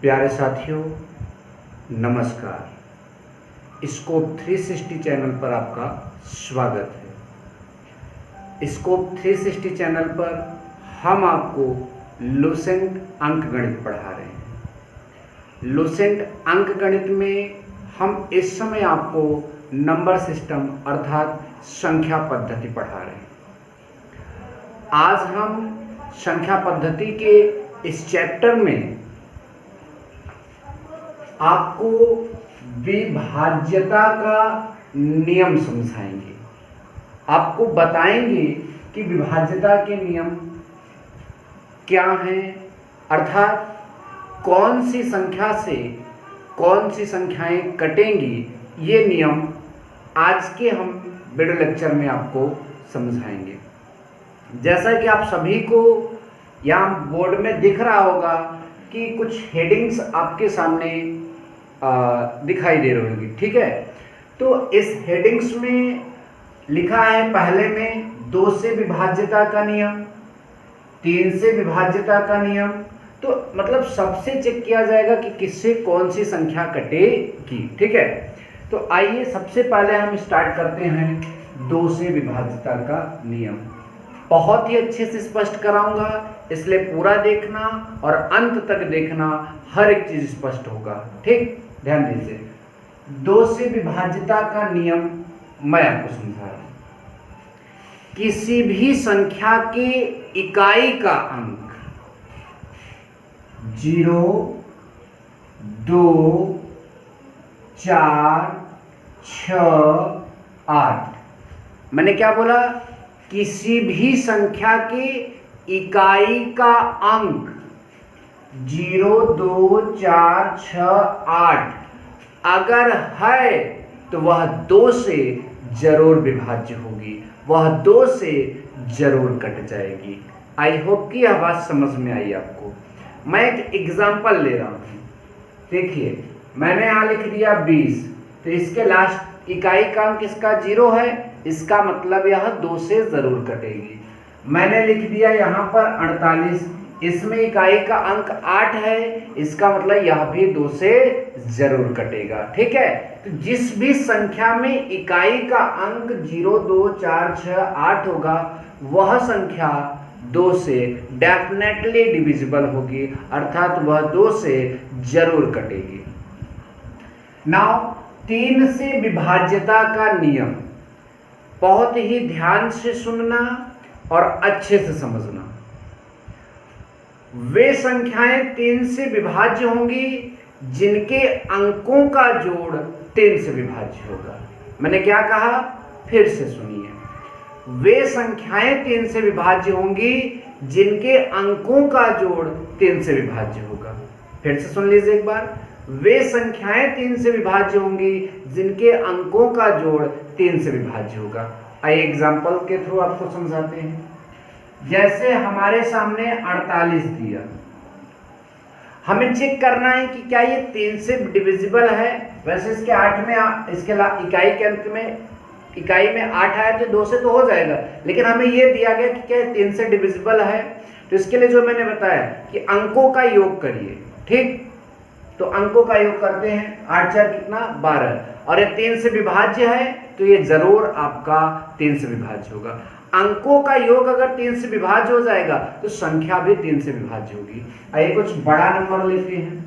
प्यारे साथियों, नमस्कार। स्कोप 360 चैनल पर आपका स्वागत है। स्कोप 360 चैनल पर हम आपको लुसेंट अंकगणित पढ़ा रहे हैं। लुसेंट अंकगणित में हम इस समय आपको नंबर सिस्टम अर्थात संख्या पद्धति पढ़ा रहे हैं। आज हम संख्या पद्धति के इस चैप्टर में आपको विभाज्यता का नियम समझाएंगे। आपको बताएंगे कि विभाज्यता के नियम क्या हैं, अर्थात कौन सी संख्या से कौन सी संख्याएं कटेंगी, ये नियम आज के हम वीडियो लेक्चर में आपको समझाएंगे। जैसा कि आप सभी को यहाँ बोर्ड में दिख रहा होगा कि कुछ हेडिंग्स आपके सामने दिखाई दे रही होगी, ठीक है। तो इस हेडिंग्स में लिखा है पहले में 2 से विभाज्यता का नियम, 3 से विभाज्यता का नियम। तो मतलब सबसे चेक किया जाएगा कि किससे कौन सी संख्या कटेगी, ठीक है। तो आइए सबसे पहले हम स्टार्ट करते हैं 2 से विभाज्यता का नियम। बहुत ही अच्छे से स्पष्ट कराऊंगा, इसलिए पूरा देखना और अंत तक देखना, हर एक चीज स्पष्ट होगा, ठीक। ध्यान दीजिए, 2 से विभाज्यता का नियम मैं आपको समझा रहा हूं। किसी भी संख्या के इकाई का अंक 0, 2, 4, 6, 8। मैंने क्या बोला? किसी भी संख्या के इकाई का अंक 0, 2, 4, 6, 8 अगर है तो वह 2 से जरूर विभाज्य होगी, वह 2 से जरूर कट जाएगी। आई होप कि यह बात समझ में आई आपको। मैं एक एग्जांपल ले रहा हूं। देखिए, मैंने यहां लिख दिया 20, तो इसके लास्ट इकाई का अंक इसका 0 है, इसका मतलब यह 2 से जरूर कटेगी। मैंने लिख दिया यहाँ पर 48, इसमें इकाई का अंक 8 है, इसका मतलब यह भी 2 से जरूर कटेगा, ठीक है। तो जिस भी संख्या में इकाई का अंक 0, 2, 4, 6, 8 होगा, वह संख्या 2 से डेफिनेटली डिविजिबल होगी, अर्थात वह 2 से जरूर कटेगी। नाउ 3 से विभाज्यता का नियम बहुत ही ध्यान से सुनना और अच्छे से समझना। वे संख्याएं 3 से विभाज्य होंगी जिनके अंकों का जोड़ 3 से विभाज्य होगा। मैंने क्या कहा? फिर से सुनिए। वे संख्याएं 3 से विभाज्य होंगी जिनके अंकों का जोड़ 3 से विभाज्य होगा। फिर से सुन लीजिए एक बार। वे संख्याएं 3 से विभाज्य होंगी जिनके अंकों का जोड़ 3 से विभाज्य होगा। आइए एग्जाम्पल के थ्रू आपको समझाते हैं। जैसे हमारे सामने 48 दिया, हमें चेक करना है कि क्या ये 3 से डिविजिबल है। वैसे इसके 8 में इसके इकाई के अंक में इकाई में 8 आया तो 2 से तो हो जाएगा, लेकिन हमें ये दिया गया कि क्या 3 से डिविजिबल है। तो इसके लिए जो मैंने बताया कि अंकों का योग करिए, ठीक। तो अंकों का योग करते हैं, 8 4 कितना 12, और ये 3 से विभाज्य है तो ये जरूर आपका 3 से विभाज्य होगा। अंकों का योग अगर 3 से विभाज्य हो जाएगा तो संख्या भी 3 से विभाज्य होगी। आइए कुछ बड़ा नंबर लेते हैं।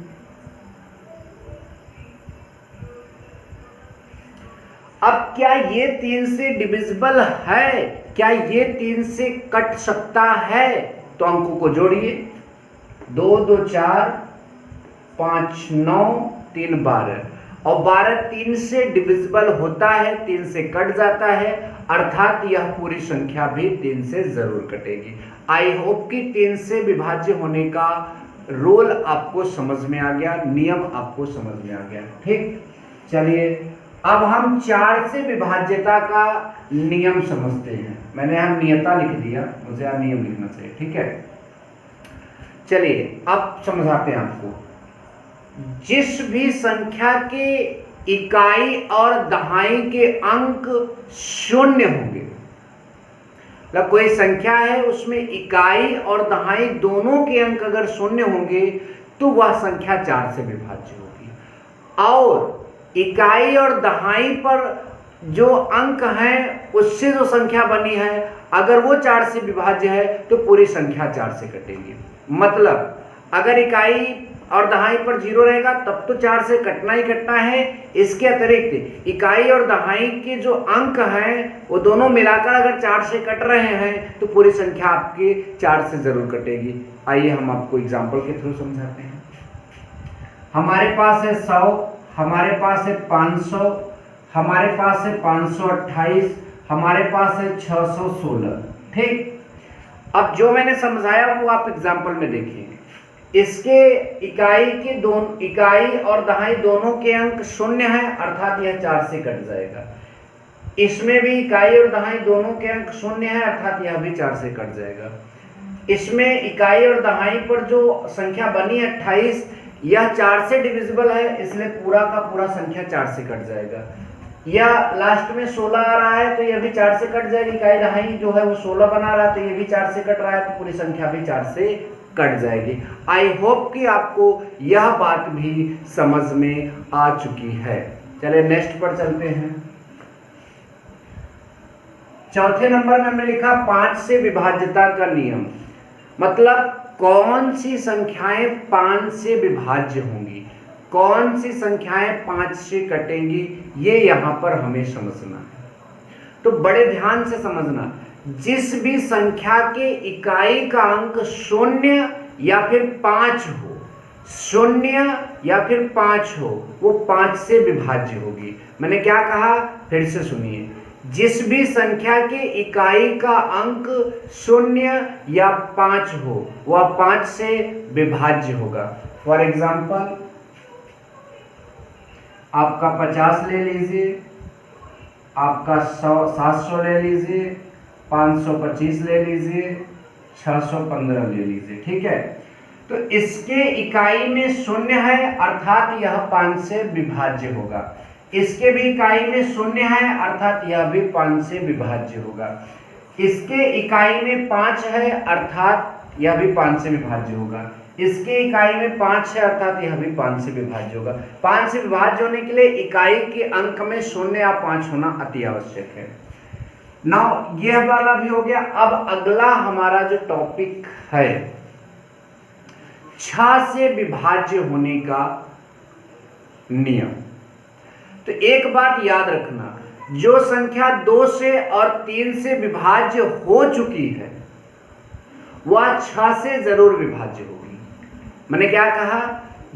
अब क्या ये 3 से डिविजिबल है? क्या ये 3 से कट सकता है? तो अंकों को जोड़िए। 2 2 4, 5 9, 3 12, और 12 3 से डिविजिबल होता है, 3 से कट जाता है, अर्थात यह पूरी संख्या भी 3 से जरूर कटेगी। आई होप कि 3 से विभाज्य होने का रोल आपको समझ में आ गया, नियम आपको समझ में आ गया, ठीक। चलिए अब हम 4 से विभाज्यता का नियम समझते हैं। मैंने यहाँ नियता लिख दिया, मुझे यहाँ नियम लिखना चाहिए, ठीक है। चलिए अब समझाते हैं आपको। जिस भी संख्या के इकाई और दहाई के अंक 0 होंगे, मतलब कोई संख्या है उसमें इकाई और दहाई दोनों के अंक अगर 0 होंगे तो वह संख्या 4 से विभाज्य होगी। और इकाई और दहाई पर जो अंक हैं उससे जो संख्या बनी है अगर वो 4 से विभाज्य है तो पूरी संख्या 4 से कटेगी। मतलब अगर इकाई और दहाई पर 0 रहेगा तब तो 4 से कटना ही कटना है। इसके अतिरिक्त इकाई और दहाई के जो अंक हैं वो दोनों मिलाकर अगर 4 से कट रहे हैं तो पूरी संख्या आपकी 4 से जरूर कटेगी। आइए हम आपको एग्जाम्पल के थ्रू समझाते हैं। हमारे पास है 100, हमारे पास है 500, हमारे पास है 528, हमारे पास है 616। ठीक, अब जो मैंने समझाया वो आप एग्जाम्पल में देखिए। इसके इकाई और दहाई दोनों के अंक 0 हैं, अर्थात यह 4 से कट जाएगा। इसमें भी इकाई और दहाई दोनों के अंक 0 हैं, अर्थात यह भी 4 से कट जाएगा। इसमें इकाई और दहाई पर जो संख्या बनी 28, यह 4 से डिविजिबल है, इसलिए पूरा का पूरा संख्या 4 से कट जाएगा। या लास्ट में 16 आ रहा है तो यह भी 4 से कट जाएगी। इकाई दहाई जो है वो 16 बना रहा है तो यह भी 4 से कट रहा है, तो पूरी संख्या भी 4 से कट जाएगी। आई होप कि आपको यह बात भी समझ में आ चुकी है। चलिए नेक्स्ट पर चलते हैं। चौथे नंबर में हमने लिखा 5 से विभाज्यता का नियम। मतलब कौन सी संख्याएं 5 से विभाज्य होंगी, कौन सी संख्याएं 5 से कटेंगी, ये यहां पर हमें समझना है। तो बड़े ध्यान से समझना, जिस भी संख्या के इकाई का अंक 0 या फिर 5 हो, 0 या फिर 5 हो, वो 5 से विभाज्य होगी। मैंने क्या कहा, फिर से सुनिए। जिस भी संख्या के इकाई का अंक 0 या 5 हो वह 5 से विभाज्य होगा। फॉर एग्जाम्पल आपका 50 ले लीजिए, आपका 700 ले लीजिए, 525 ले लीजिए, 615 ले लीजिए। ठीक है, तो इसके इकाई में 0 है, अर्थात यह 5 से विभाज्य होगा। इसके भी इकाई में 0 है, अर्थात यह भी 5 से विभाज्य होगा। इसके इकाई में 5 है, अर्थात यह भी 5 से विभाज्य होगा। इसके इकाई में 5 है, अर्थात यह भी 5 से विभाज्य होगा। 5 से विभाज्य होने के लिए इकाई के अंक में 0 या 5 होना अति आवश्यक है। नाउ यह वाला भी हो गया। अब अगला हमारा जो टॉपिक है 6 से विभाज्य होने का नियम। तो एक बात याद रखना, जो संख्या 2 से और 3 से विभाज्य हो चुकी है वह 6 से जरूर विभाज्य होगी। मैंने क्या कहा,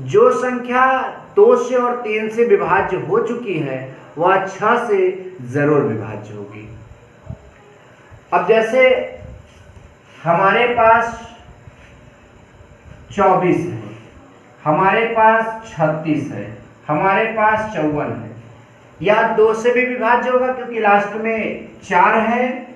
जो संख्या 2 से और 3 से विभाज्य हो चुकी है वह 6 से जरूर विभाज्य होगी। अब जैसे हमारे पास 24 है, हमारे पास 36 है, हमारे पास 54 है, यह 2 से भी विभाज्य होगा क्योंकि लास्ट में 4 है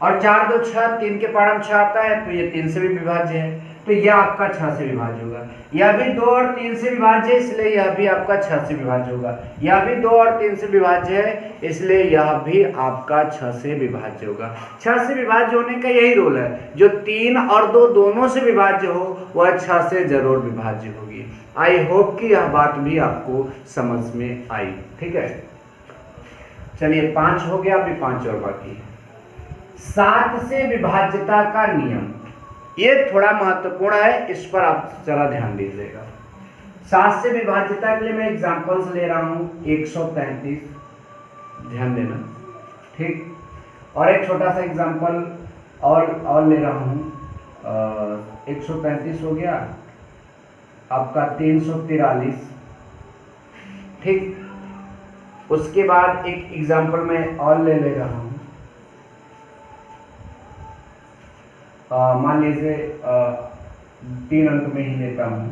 और 4 2 6, 3 के पार 6 आता है तो ये 3 से भी विभाज्य है, तो यह आपका 6 से विभाज्य होगा। यह भी 2 और 3 से विभाज्य है, इसलिए यह भी आपका 6 से विभाज्य होगा। यह भी 2 और 3 से विभाज्य है, इसलिए यह भी आपका 6 से विभाज्य होगा। 6 से विभाज्य होने का यही रूल है, जो 3 और 2 दोनों से विभाज्य हो वह 6 से जरूर विभाज्य होगी। आई होप कि यह बात भी आपको समझ में आई। ठीक है, चलिए 5 हो गया, अभी 5 और बाकी है। 7 से विभाज्यता का नियम, ये थोड़ा महत्वपूर्ण है, इस पर आप जरा ध्यान दीजिएगा। 7 से विभाज्यता के लिए मैं एग्जांपल्स ले रहा हूं 133, ध्यान देना। ठीक, और एक छोटा सा एग्जांपल और ले रहा हूं 133 हो गया, आपका 343। ठीक, उसके बाद एक एग्जांपल मैं और ले रहा हूं, मान लीजिए 3 अंक में ही लेता हूं,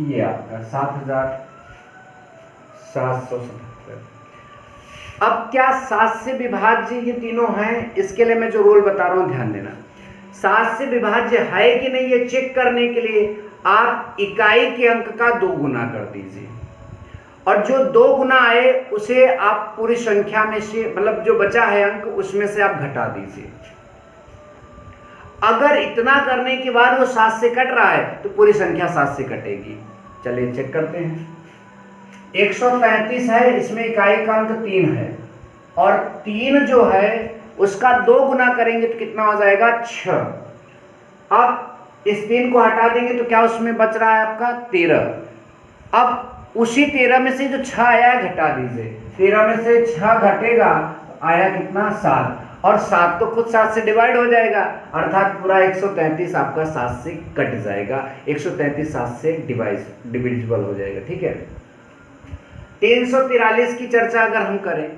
ये आपका 7777। अब क्या 7 से विभाज्य ये तीनों हैं, इसके लिए मैं जो रूल बता रहा हूं ध्यान देना। 7 से विभाज्य है कि नहीं ये चेक करने के लिए आप इकाई के अंक का 2 गुना कर दीजिए, और जो 2 गुना आए उसे आप पूरी संख्या में से, मतलब जो बचा है अंक उसमें से आप घटा दीजिए। अगर इतना करने के बाद वो 7 से कट रहा है तो पूरी संख्या 7 से कटेगी। चलिए चेक करते हैं। 133 है, इसमें इकाई का अंक 3 है और 3 जो है उसका 2 गुना करेंगे तो कितना हो जाएगा 6। अब इस 3 को हटा देंगे तो क्या उसमें बच रहा है आपका 13। अब उसी 13 में से जो 6 आया है घटा दीजिए। 13 में से 6 घटेगा आया कितना 7, और 7 तो खुद 7 से डिवाइड हो जाएगा, अर्थात पूरा 133 आपका 7 से कट जाएगा। 133 7 से डिविजिबल हो जाएगा। ठीक है। 343 की चर्चा अगर हम करें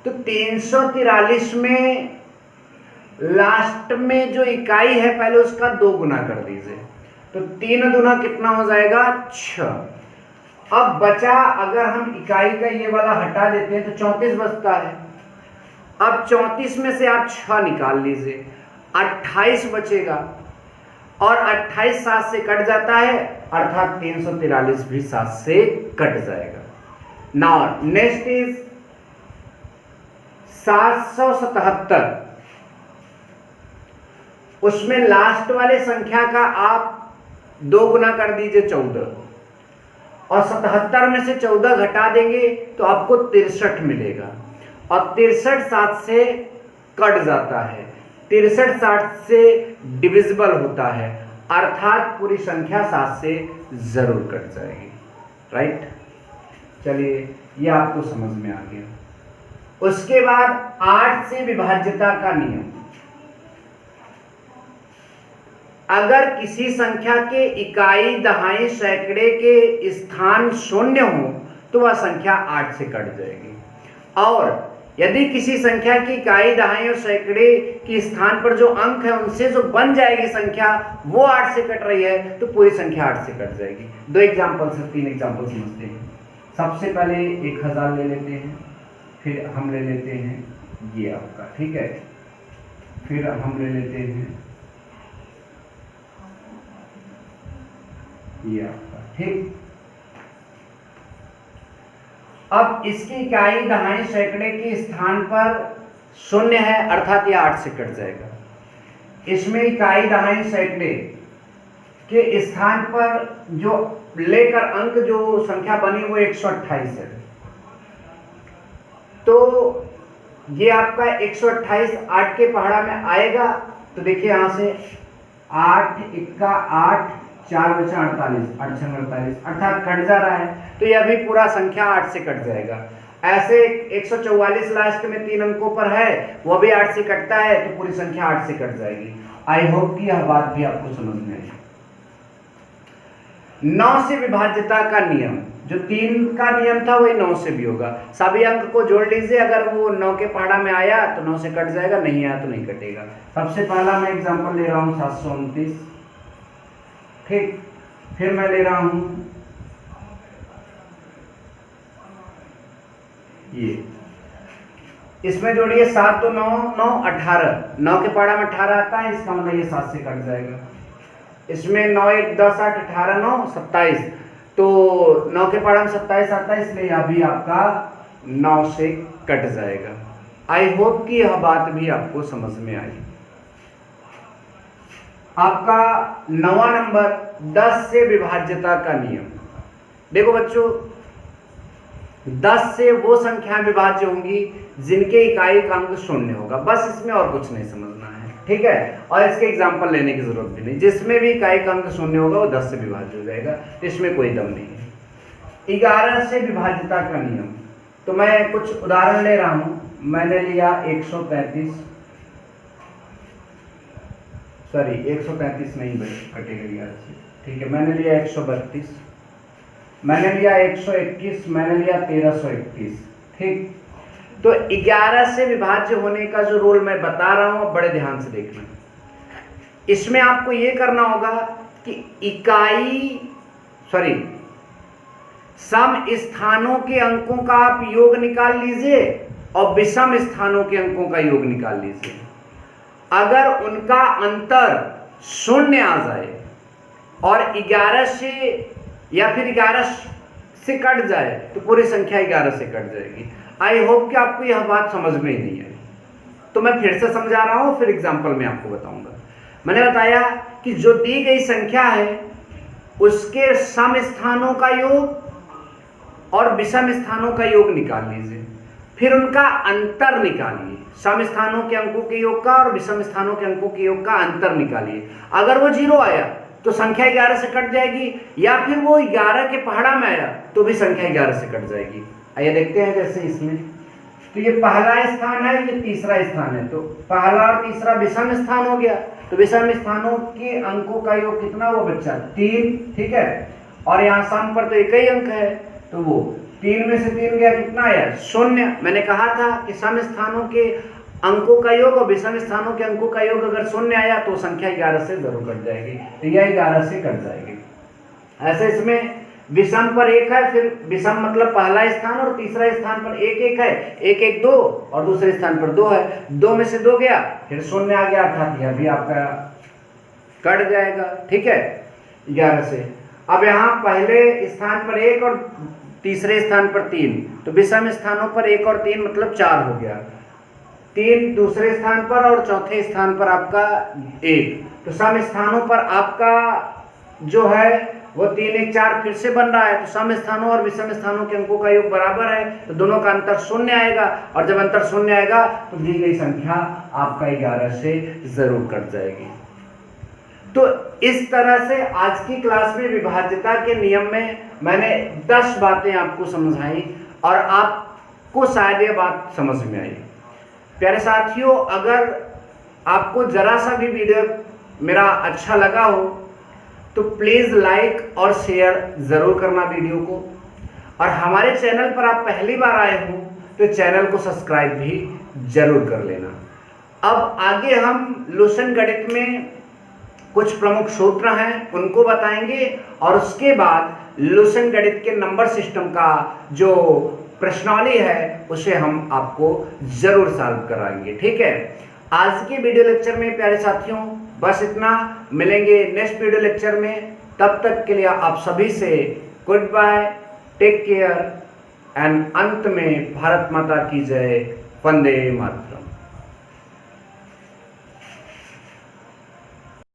तो 343 में लास्ट में जो इकाई है पहले उसका 2 गुना कर दीजिए, तो 3 दूना कितना हो जाएगा 6। अब बचा, अगर हम इकाई का ये वाला हटा देते हैं तो 34 बचता है। अब 34 में से आप 6 निकाल लीजिए, 28 बचेगा, और 28 7 से कट जाता है, अर्थात 343 भी 7 से कट जाएगा। Now next is 777। उसमें लास्ट वाले संख्या का आप 2 गुना कर दीजिए 14, और 77 में से 14 घटा देंगे तो आपको 63 मिलेगा, और 63 7 से कट जाता है, 63 60 से डिविजिबल होता है, अर्थात पूरी संख्या 7 से जरूर कट जाएगी। राइट। चलिए ये आपको समझ में आ गया। उसके बाद 8 से विभाज्यता का नियम। अगर किसी संख्या के इकाई दहाई सैकड़े के स्थान शून्य हो तो वह संख्या 8 से कट जाएगी, और यदि किसी संख्या की इकाई दहाई और सैकड़े के स्थान पर जो अंक है उनसे जो बन जाएगी संख्या वो 8 से कट रही है तो पूरी संख्या 8 से कट जाएगी। 2 एग्जाम्पल से 3 एग्जाम्पल समझते हैं। सबसे पहले 1000 ले लेते हैं, फिर हम ले लेते हैं ये आपका, ठीक है, फिर हम ले लेते हैं ये आपका, ठीक। अब इसकी इकाई दहाई सैकड़े के स्थान पर शून्य है, अर्थात यह 8 से कट जाएगा। इसमें इकाई दहाई सैकड़े के स्थान पर जो लेकर अंक जो संख्या बनी वो 128 है, तो ये आपका 128 8 के पहाड़ा में आएगा। तो देखिए यहाँ से 8 इक्का 8, 4 बचा 48, 8 छंग 48, अर्थात कट जा रहा है, तो यह भी पूरा संख्या 8 से कट जाएगा। ऐसे 144 लास्ट में 3 अंकों पर है, वह भी 8 से कटता है, तो पूरी संख्या 8 से कट जाएगी। आई होप कि यह बात भी आपको समझ में आई। 9 से विभाज्यता का नियम, जो 3 का नियम था वही 9 से भी होगा। सभी अंक को जोड़ लीजिए, अगर वो 9 के पहाड़ा में आया तो 9 से कट जाएगा, नहीं आया तो नहीं कटेगा। सबसे पहला मैं एग्जांपल ले रहा हूँ 729, ठीक। फिर मैं ले रहा हूं ये, इसमें जोड़िए 7 तो 9 9 18, 9 के पहाड़ा में 18 आता है, इसका मतलब ये 7 से कट जाएगा। इसमें 9 1 10 8 18 9 27, तो 9 के पहाड़ा में 27 आता है, इसलिए यह भी आपका 9 से कट जाएगा। आई होप कि यह बात भी आपको समझ में आई। आपका 9वां नंबर 10 से विभाज्यता का नियम। देखो बच्चों, 10 से वो संख्या विभाज्य होंगी जिनके इकाई का अंक शून्य होगा, बस इसमें और कुछ नहीं समझना है, ठीक है। और इसके एग्जाम्पल लेने की जरूरत भी नहीं, जिसमें भी इकाई का अंक शून्य होगा वो 10 से विभाज्य हो जाएगा, तो इसमें कोई दम नहीं है। 11 से विभाज्यता का नियम, तो मैं कुछ उदाहरण ले रहा हूं। मैंने लिया 133, सॉरी 133 नहीं कटेगा यार, ठीक है। मैंने लिया 132, मैंने लिया 121, मैंने लिया 1321, ठीक। तो 11 से विभाज्य होने का जो रूल मैं बता रहा हूं, बड़े ध्यान से देखना। इसमें आपको ये करना होगा कि सम स्थानों के अंकों का आप योग निकाल लीजिए और विषम स्थानों के अंकों का योग निकाल लीजिए। अगर उनका अंतर शून्य आ जाए और 11 से या फिर 11 से कट जाए तो पूरी संख्या 11 से कट जाएगी। आई होप कि आपको यह बात समझ में ही नहीं आई, तो मैं फिर से समझा रहा हूं, फिर एग्जाम्पल में आपको बताऊंगा। मैंने बताया कि जो दी गई संख्या है उसके सम स्थानों का योग और विषम स्थानों का योग निकाल लीजिए, फिर उनका अंतर निकालिए। सम स्थानों के अंकों के योग का और विषम स्थानों के अंकों के योग का अंतर निकालिए। अगर वो 0 आया तो संख्या 11 से कट जाएगी, या फिर वो 11 के पहाड़ा में आया तो भी संख्या 11 से कट जाएगी। आइए देखते हैं। जैसे इसमें तो ये पहला स्थान है, ये तीसरा स्थान है, तो पहला और तीसरा विषम स्थान हो गया, तो विषम स्थानों के अंकों का योग कितना हुआ बच्चा? 3, ठीक है। और यहाँ सम पर तो एक ही अंक है, तो वो 3 में से 3 गया, कितना आया? 0। मैंने कहा था कि सम स्थानों के अंकों का योग और विषम स्थानों के अंकों का योग अगर 0 आया तो संख्या 11 से जरूर कट जाएगी, तो यह 11 से कट जाएगी। ऐसे इसमें विषम पर 1 है, फिर विषम मतलब पहला स्थान और तीसरा स्थान पर 1 है, 1 1 2 और दूसरे स्थान पर 2 है, 2 में से 2 गया, फिर 0 आ गया, अर्थात यह भी आपका कट जाएगा, ठीक है, 11 से। अब यहाँ पहले स्थान पर 1 और तीसरे स्थान पर 3, तो विषम स्थानों पर 1 और 3 मतलब 4 हो गया, 3 दूसरे स्थान पर और चौथे स्थान पर आपका 1, तो सम स्थानों पर आपका जो है वो 3 1 4 फिर से बन रहा है, तो सम स्थानों और विषम स्थानों के अंकों का योग बराबर है, तो दोनों का अंतर 0 आएगा, और जब अंतर 0 आएगा तो दी गई संख्या आपका 11 से जरूर कट जाएगी। तो इस तरह से आज की क्लास में विभाज्यता के नियम में मैंने 10 बातें आपको समझाई और आपको शायद ये बात समझ में आई। प्यारे साथियों, अगर आपको जरा सा भी वीडियो मेरा अच्छा लगा हो तो प्लीज़ लाइक और शेयर ज़रूर करना वीडियो को, और हमारे चैनल पर आप पहली बार आए हो तो चैनल को सब्सक्राइब भी जरूर कर लेना। अब आगे हम लुसेंट गणित में कुछ प्रमुख सूत्र हैं उनको बताएंगे, और उसके बाद लुसेंट गणित के नंबर सिस्टम का जो प्रश्नावली है उसे हम आपको जरूर सॉल्व कराएंगे, ठीक है। आज के वीडियो लेक्चर में प्यारे साथियों बस इतना, मिलेंगे नेक्स्ट वीडियो लेक्चर में, तब तक के लिए आप सभी से good bye, take care, and अंत में भारत माता की जय, वंदे मातरम।